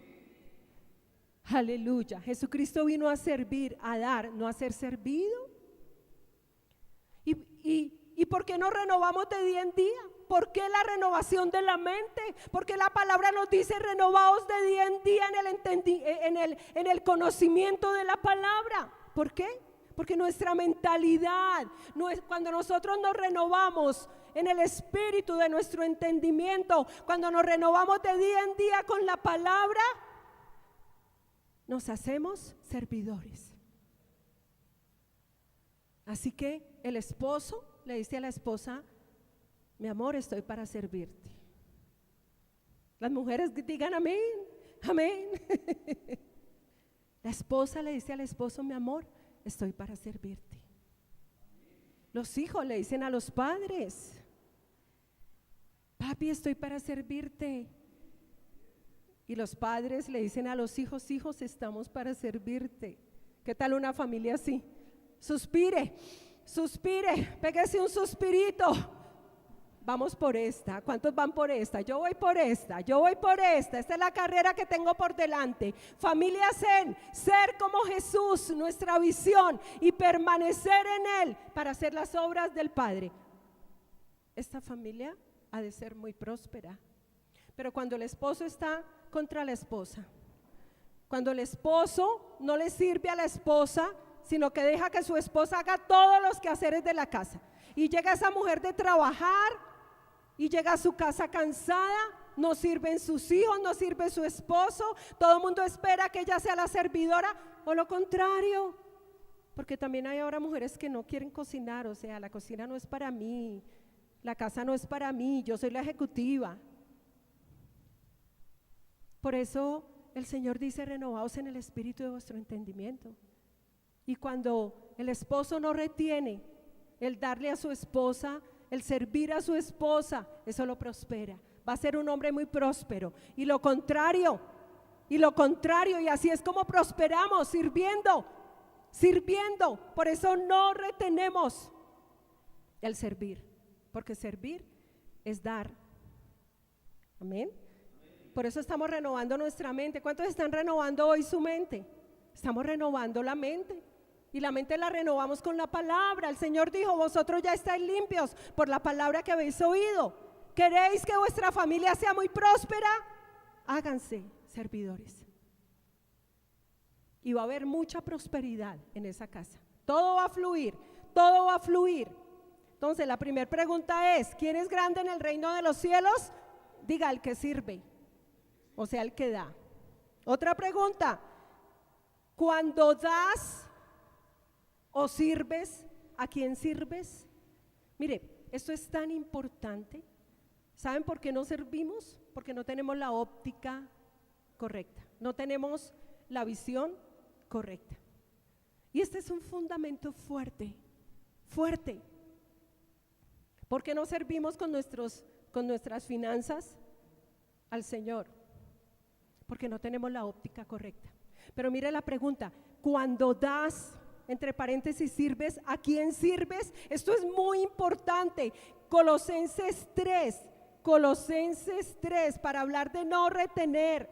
Aleluya. Jesucristo vino a servir, a dar, no a ser servido. ¿Y por qué nos renovamos de día en día? ¿Por qué la renovación de la mente? Porque la palabra nos dice: renovaos de día en día en el conocimiento de la palabra. ¿Por qué? Porque nuestra mentalidad, cuando nosotros nos renovamos en el espíritu de nuestro entendimiento, cuando nos renovamos de día en día con la palabra, nos hacemos servidores. Así que el esposo le dice a la esposa: mi amor, estoy para servirte. Las mujeres digan amén, amén. La esposa le dice al esposo: mi amor, estoy para servirte. Los hijos le dicen a los padres: papi, estoy para servirte. Y los padres le dicen a los hijos: hijos, estamos para servirte. ¿Qué tal una familia así? Suspire, suspire, pégase un suspirito. Vamos por esta. ¿Cuántos van por esta? Yo voy por esta, yo voy por esta. Esta es la carrera que tengo por delante. Familia Zen, ser como Jesús, nuestra visión, y permanecer en Él para hacer las obras del Padre. Esta familia ha de ser muy próspera. Pero cuando el esposo está contra la esposa, cuando el esposo no le sirve a la esposa, sino que deja que su esposa haga todos los quehaceres de la casa, y llega esa mujer de trabajar y llega a su casa cansada, no sirven sus hijos, no sirve su esposo, todo el mundo espera que ella sea la servidora, o lo contrario, porque también hay ahora mujeres que no quieren cocinar, o sea, la cocina no es para mí, la casa no es para mí, yo soy la ejecutiva. Por eso el Señor dice: renovaos en el espíritu de vuestro entendimiento. Y cuando el esposo no retiene el darle a su esposa, el servir a su esposa, eso lo prospera, va a ser un hombre muy próspero. Y lo contrario, y así es como prosperamos, sirviendo. Por eso no retenemos el servir, porque servir es dar. Amén. Por eso estamos renovando nuestra mente. ¿Cuántos están renovando hoy su mente? Estamos renovando la mente. Y la mente la renovamos con la palabra. El Señor dijo: vosotros ya estáis limpios por la palabra que habéis oído. ¿Queréis que vuestra familia sea muy próspera? Háganse servidores. Y va a haber mucha prosperidad en esa casa. Todo va a fluir, todo va a fluir. Entonces la primera pregunta es: ¿quién es grande en el reino de los cielos? Diga: el que sirve, o sea, el que da. Otra pregunta: cuando das o sirves, ¿a quién sirves? Mire, esto es tan importante. ¿Saben por qué no servimos? Porque no tenemos la óptica correcta, no tenemos la visión correcta. Y este es un fundamento fuerte, fuerte. ¿Por qué no servimos con nuestras finanzas al Señor? Porque no tenemos la óptica correcta. Pero mire la pregunta: cuando das, entre paréntesis, sirves, ¿a quién sirves? Esto es muy importante. Colosenses 3, para hablar de no retener,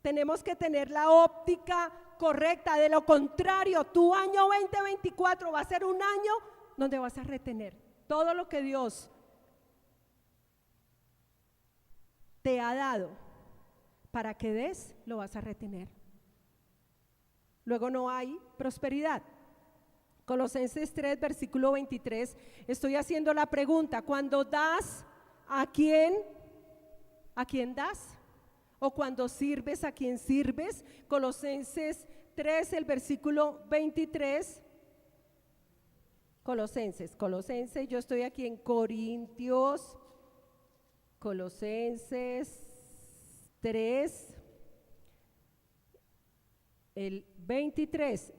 tenemos que tener la óptica correcta. De lo contrario, tu año 2024 va a ser un año donde vas a retener todo lo que Dios te ha dado para que des, lo vas a retener. Luego no hay prosperidad. Colosenses 3, versículo 23, estoy haciendo la pregunta: cuando das, ¿a quién das? O cuando sirves, ¿a quién sirves? Colosenses 3, el versículo 23. Colosenses, yo estoy aquí en Corintios, Colosenses 3, el 23,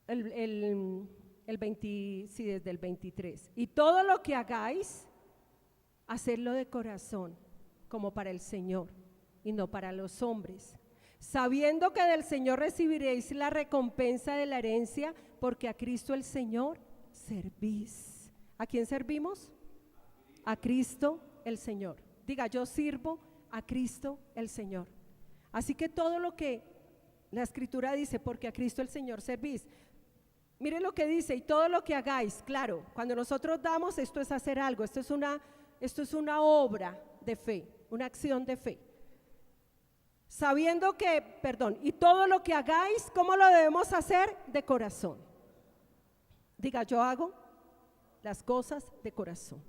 desde el 23. Y todo lo que hagáis, hacedlo de corazón, como para el Señor y no para los hombres, sabiendo que del Señor recibiréis la recompensa de la herencia, porque a Cristo el Señor servís. ¿A quién servimos? A Cristo el Señor. Diga: yo sirvo a Cristo el Señor. Así que todo lo que la Escritura dice, porque a Cristo el Señor servís. Miren lo que dice: y todo lo que hagáis. Claro, cuando nosotros damos, esto es hacer algo, esto es una obra de fe, una acción de fe. Sabiendo que, y todo lo que hagáis, ¿cómo lo debemos hacer? De corazón. Diga: yo hago las cosas de corazón,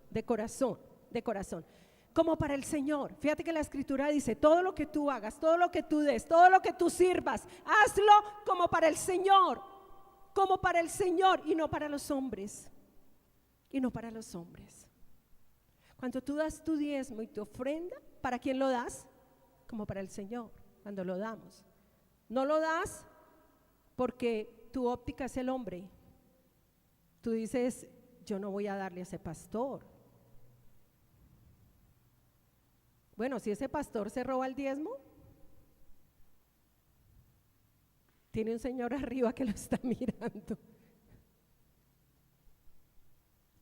como para el Señor. Fíjate que la Escritura dice: todo lo que tú hagas, todo lo que tú des, todo lo que tú sirvas, hazlo como para el Señor, y no para los hombres, Cuando tú das tu diezmo y tu ofrenda, ¿para quién lo das? Como para el Señor. Cuando lo damos, no lo das porque tu óptica es el hombre. Tú dices: yo no voy a darle a ese pastor, Bueno, si ese pastor se roba el diezmo, tiene un señor arriba que lo está mirando.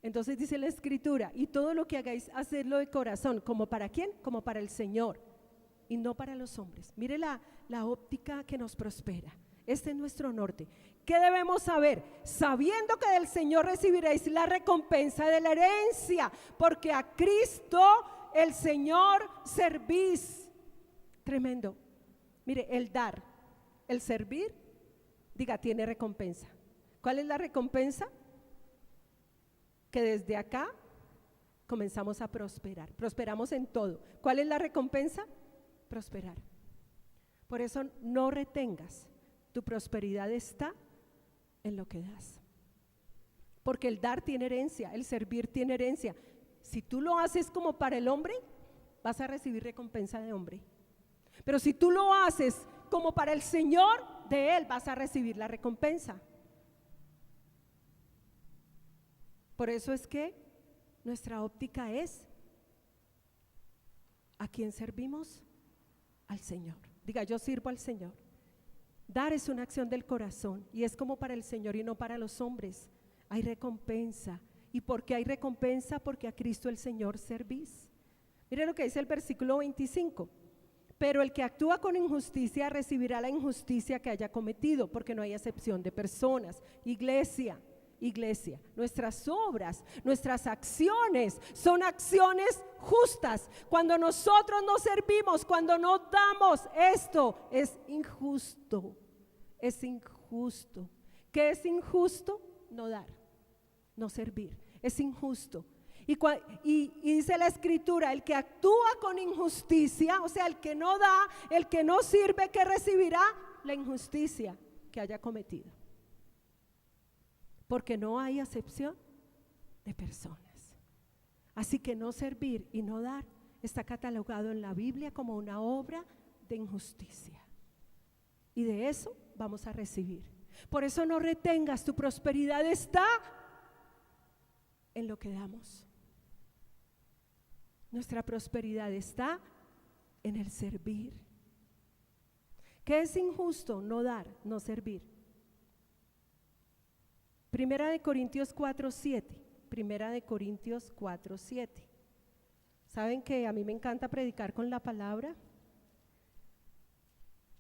Entonces dice la Escritura, y todo lo que hagáis, hacedlo de corazón. ¿Como para quién? Como para el Señor, y no para los hombres. Mire la óptica que nos prospera. Este es nuestro norte. ¿Qué debemos saber? Sabiendo que del Señor recibiréis la recompensa de la herencia, porque a Cristo el Señor servís. Tremendo. Mire, el dar, el servir, diga, tiene recompensa. ¿Cuál es la recompensa? Que desde acá comenzamos a prosperar. Prosperamos en todo. ¿Cuál es la recompensa? Prosperar. Por eso no retengas. Tu prosperidad está en lo que das. Porque el dar tiene herencia, el servir tiene herencia. Si tú lo haces como para el hombre, vas a recibir recompensa de hombre. Pero si tú lo haces como para el Señor, de Él vas a recibir la recompensa. Por eso es que nuestra óptica es: ¿a quién servimos? Al Señor. Diga, yo sirvo al Señor. Dar es una acción del corazón y es como para el Señor y no para los hombres. Hay recompensa. ¿Y por qué hay recompensa? Porque a Cristo el Señor servís. Mire lo que dice el versículo 25. Pero el que actúa con injusticia recibirá la injusticia que haya cometido, porque no hay acepción de personas. Iglesia, nuestras obras, nuestras acciones son acciones justas. Cuando nosotros no servimos, cuando no damos, esto es injusto. Es injusto. ¿Qué es injusto? No dar, no servir. Es injusto. Y dice la Escritura, el que actúa con injusticia, o sea, el que no da, el que no sirve, que recibirá la injusticia que haya cometido. Porque no hay acepción de personas. Así que no servir y no dar está catalogado en la Biblia como una obra de injusticia. Y de eso vamos a recibir. Por eso no retengas, tu prosperidad está en lo que damos. Nuestra prosperidad está en el servir. ¿Qué es injusto? No dar, no servir. Primera de Corintios 4:7. Primera de Corintios 4:7. ¿Saben que a mí me encanta predicar con la palabra?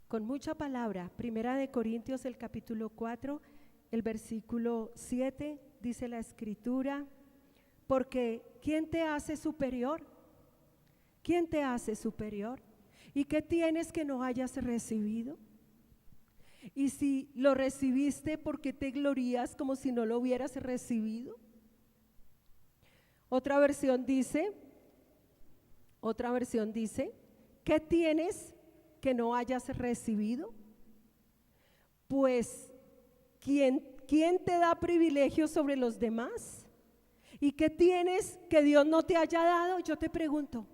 Con mucha palabra. Primera de Corintios, el capítulo 4, el versículo 7, dice la Escritura: porque ¿quién te hace superior? ¿Quién te hace superior? ¿Y qué tienes que no hayas recibido? Y si lo recibiste, ¿por qué te glorías como si no lo hubieras recibido? Otra versión dice, ¿qué tienes que no hayas recibido? Pues, ¿quién te da privilegio sobre los demás? ¿Y qué tienes que Dios no te haya dado? Yo te pregunto,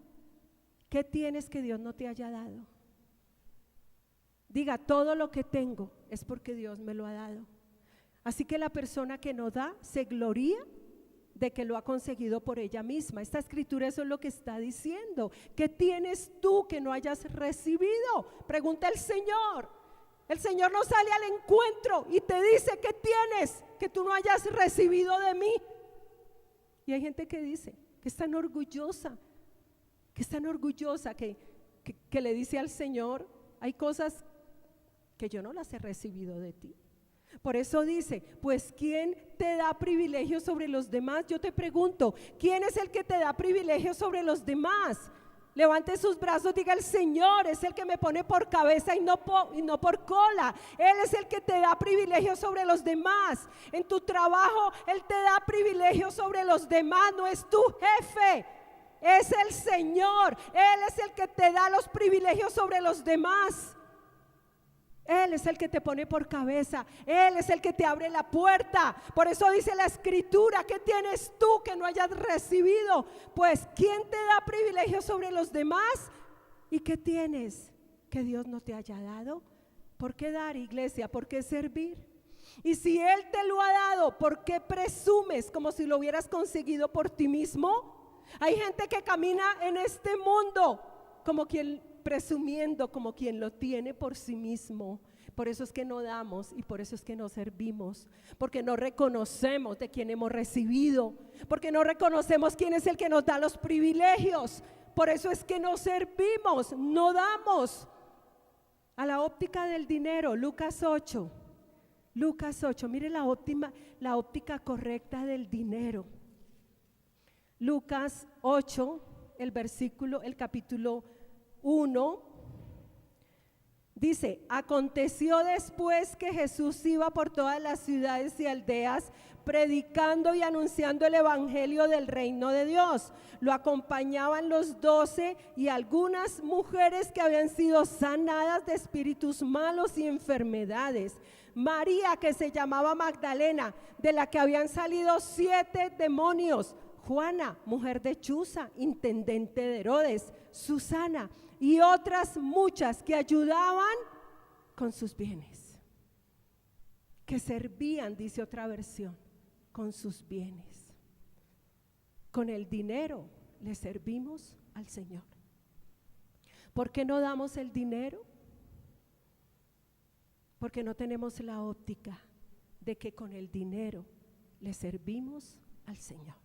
¿qué tienes que Dios no te haya dado? Diga, todo lo que tengo es porque Dios me lo ha dado. Así que la persona que no da se gloría de que lo ha conseguido por ella misma. Esta Escritura eso es lo que está diciendo. ¿Qué tienes tú que no hayas recibido? Pregunta el Señor. El Señor no sale al encuentro y te dice, ¿qué tienes que tú no hayas recibido de mí? Y hay gente que dice, que es tan orgullosa, que le dice al Señor, hay cosas que yo no las he recibido de ti. Por eso dice, pues ¿quién te da privilegio sobre los demás? Yo te pregunto, ¿quién es el que te da privilegio sobre los demás? Levante sus brazos, diga, el Señor es el que me pone por cabeza y no por cola. Él es el que te da privilegio sobre los demás. En tu trabajo Él te da privilegio sobre los demás, no es tu jefe, es el Señor. Él es el que te da los privilegios sobre los demás. Él es el que te pone por cabeza. Él es el que te abre la puerta. Por eso dice la Escritura, ¿qué tienes tú que no hayas recibido? Pues ¿quién te da privilegio sobre los demás? ¿Y qué tienes que Dios no te haya dado? ¿Por qué dar, iglesia? ¿Por qué servir? Y si Él te lo ha dado, ¿por qué presumes como si lo hubieras conseguido por ti mismo? Hay gente que camina en este mundo como quien presumiendo, como quien lo tiene por sí mismo. Por eso es que no damos y por eso es que no servimos, porque no reconocemos de quién hemos recibido, porque no reconocemos quién es el que nos da los privilegios. Por eso es que no servimos, no damos. A la óptica del dinero, Lucas 8, mire la óptica correcta del dinero. Lucas 8, el capítulo 1, dice: aconteció después que Jesús iba por todas las ciudades y aldeas, predicando y anunciando el evangelio del reino de Dios. Lo acompañaban los 12 y algunas mujeres que habían sido sanadas de espíritus malos y enfermedades. María, que se llamaba Magdalena, de la que habían salido 7 demonios. Juana, mujer de Chuza, intendente de Herodes. Susana y otras muchas que ayudaban con sus bienes, que servían, dice otra versión, con sus bienes. Con el dinero le servimos al Señor. ¿Por qué no damos el dinero? Porque no tenemos la óptica de que con el dinero le servimos al Señor.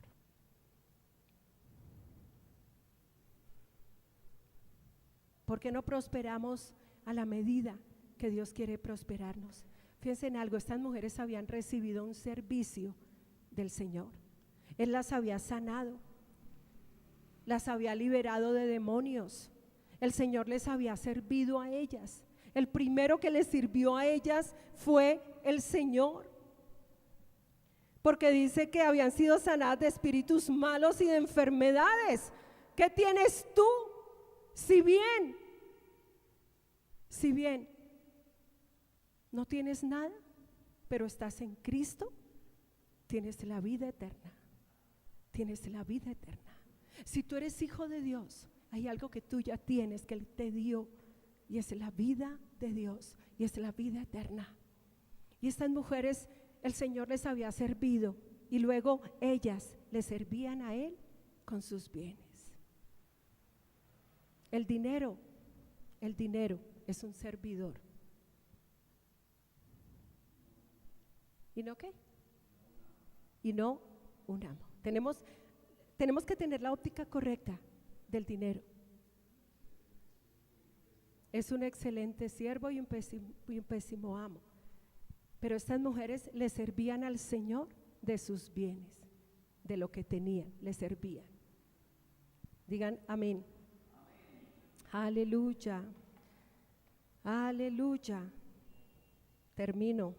¿Por qué no prosperamos a la medida que Dios quiere prosperarnos? Fíjense en algo, estas mujeres habían recibido un servicio del Señor. Él las había sanado, las había liberado de demonios. El Señor les había servido a ellas. El primero que les sirvió a ellas fue el Señor, porque dice que habían sido sanadas de espíritus malos y de enfermedades. ¿Qué tienes tú? Si bien no tienes nada, pero estás en Cristo, tienes la vida eterna. Tienes la vida eterna. Si tú eres hijo de Dios, hay algo que tú ya tienes, que Él te dio, y es la vida de Dios, y es la vida eterna. Y estas mujeres, el Señor les había servido, y luego ellas le servían a Él con sus bienes. El dinero es un servidor. ¿Y no qué? Y no un amo. Tenemos que tener la óptica correcta del dinero. Es un excelente siervo y un pésimo amo. Pero estas mujeres le servían al Señor de sus bienes, de lo que tenían, le servían. Digan amén. Aleluya, aleluya. Termino.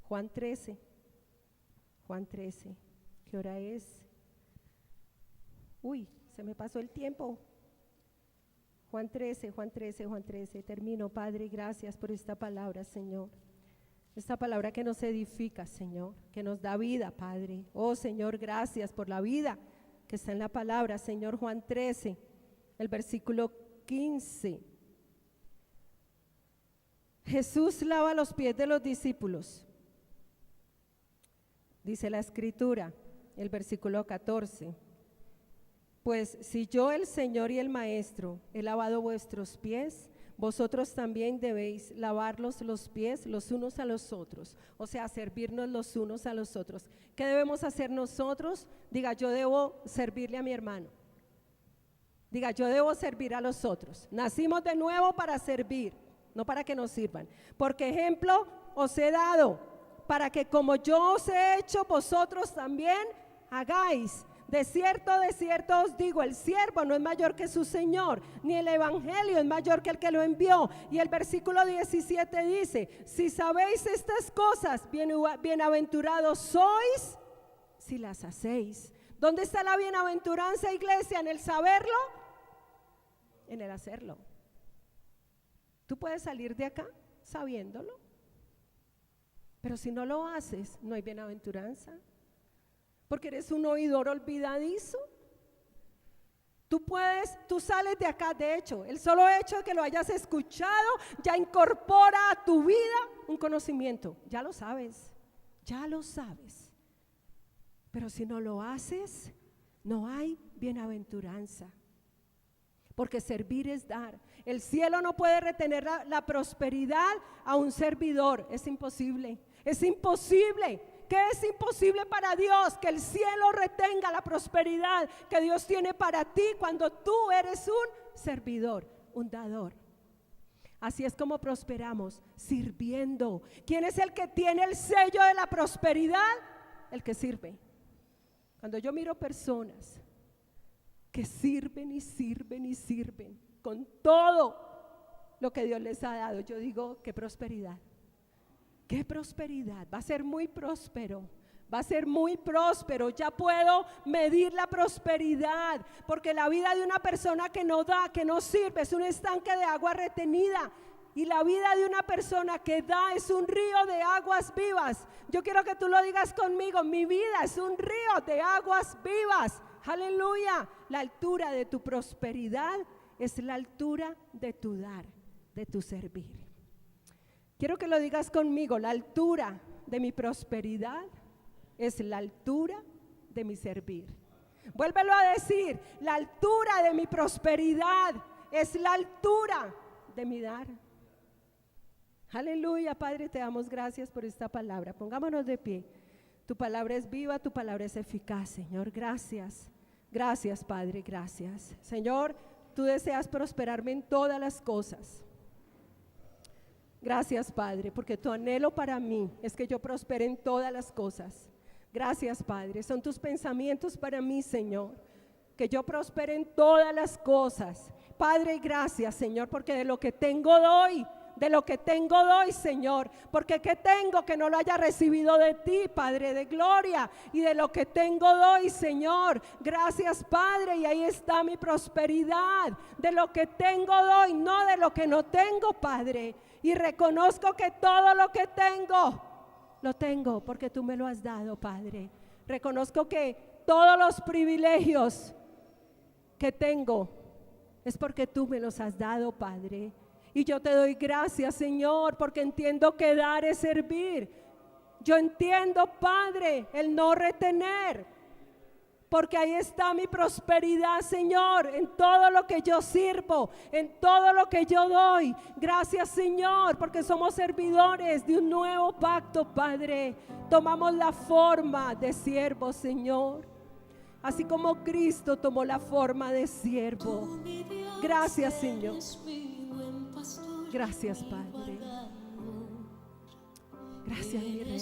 Juan 13. ¿Qué hora es? Uy, se me pasó el tiempo. Juan 13. Termino. Padre, gracias por esta palabra, Señor. Esta palabra que nos edifica, Señor, que nos da vida, Padre. Oh, Señor, gracias por la vida que está en la palabra, Señor. Juan 13, el versículo 15. Jesús lava los pies de los discípulos. Dice la escritura, el versículo 14: pues si yo, el Señor y el Maestro, he lavado vuestros pies, vosotros también debéis lavarlos los pies los unos a los otros. O sea, servirnos los unos a los otros. ¿Qué debemos hacer nosotros? Diga, yo debo servirle a mi hermano. Diga, yo debo servir a los otros. Nacimos de nuevo para servir, no para que nos sirvan. Porque ejemplo os he dado, para que como yo os he hecho, vosotros también hagáis. De cierto os digo, el siervo no es mayor que su Señor, ni el evangelio es mayor que el que lo envió. Y el versículo 17 dice: si sabéis estas cosas, bienaventurados sois si las hacéis. ¿Dónde está la bienaventuranza, iglesia? ¿En el saberlo? En el hacerlo. Tú puedes salir de acá sabiéndolo, pero si no lo haces, no hay bienaventuranza. Porque eres un oidor olvidadizo. Tú sales de acá, de hecho, el solo hecho de que lo hayas escuchado ya incorpora a tu vida un conocimiento. Ya lo sabes. Pero si no lo haces, no hay bienaventuranza. porque servir es dar. El cielo no puede retener la prosperidad a un servidor, es imposible, es imposible. ¿Qué es imposible para Dios? Que el cielo retenga la prosperidad que Dios tiene para ti cuando tú eres un servidor, un dador. Así es como prosperamos, sirviendo. ¿Quién es el que tiene el sello de la prosperidad? El que sirve. Cuando yo miro personas que sirven y sirven y sirven con todo lo que Dios les ha dado, yo digo, qué prosperidad. ¡Qué prosperidad! Va a ser muy próspero, va a ser muy próspero. Ya puedo medir la prosperidad, porque la vida de una persona que no da, que no sirve, es un estanque de agua retenida. Y la vida de una persona que da es un río de aguas vivas. Yo quiero que tú lo digas conmigo, mi vida es un río de aguas vivas. Aleluya. La altura de tu prosperidad es la altura de tu dar, de tu servir. Quiero que lo digas conmigo, la altura de mi prosperidad es la altura de mi servir. Vuélvelo a decir, la altura de mi prosperidad es la altura de mi dar. Aleluya, Padre, te damos gracias por esta palabra. Pongámonos de pie. Tu palabra es viva, tu palabra es eficaz, Señor. Gracias, gracias, Padre, gracias. Señor, tú deseas prosperarme en todas las cosas. Gracias, Padre, porque tu anhelo para mí es que yo prospere en todas las cosas. Gracias, Padre, son tus pensamientos para mí, Señor, que yo prospere en todas las cosas. Padre, gracias, Señor, porque de lo que tengo doy. De lo que tengo doy, Señor, porque ¿qué tengo que no lo haya recibido de ti, Padre de gloria? Y de lo que tengo doy, Señor. Gracias, Padre, y ahí está mi prosperidad. De lo que tengo doy, no de lo que no tengo, Padre. Y reconozco que todo lo que tengo, lo tengo porque tú me lo has dado, Padre. Reconozco que todos los privilegios que tengo es porque tú me los has dado, Padre. Y yo te doy gracias, Señor, porque entiendo que dar es servir. Yo entiendo, Padre, el no retener, porque ahí está mi prosperidad, Señor, en todo lo que yo sirvo, en todo lo que yo doy. Gracias, Señor, porque somos servidores de un nuevo pacto, Padre. Tomamos la forma de siervo, Señor, así como Cristo tomó la forma de siervo. Gracias, Señor. Gracias, Padre. Gracias, mi Rey.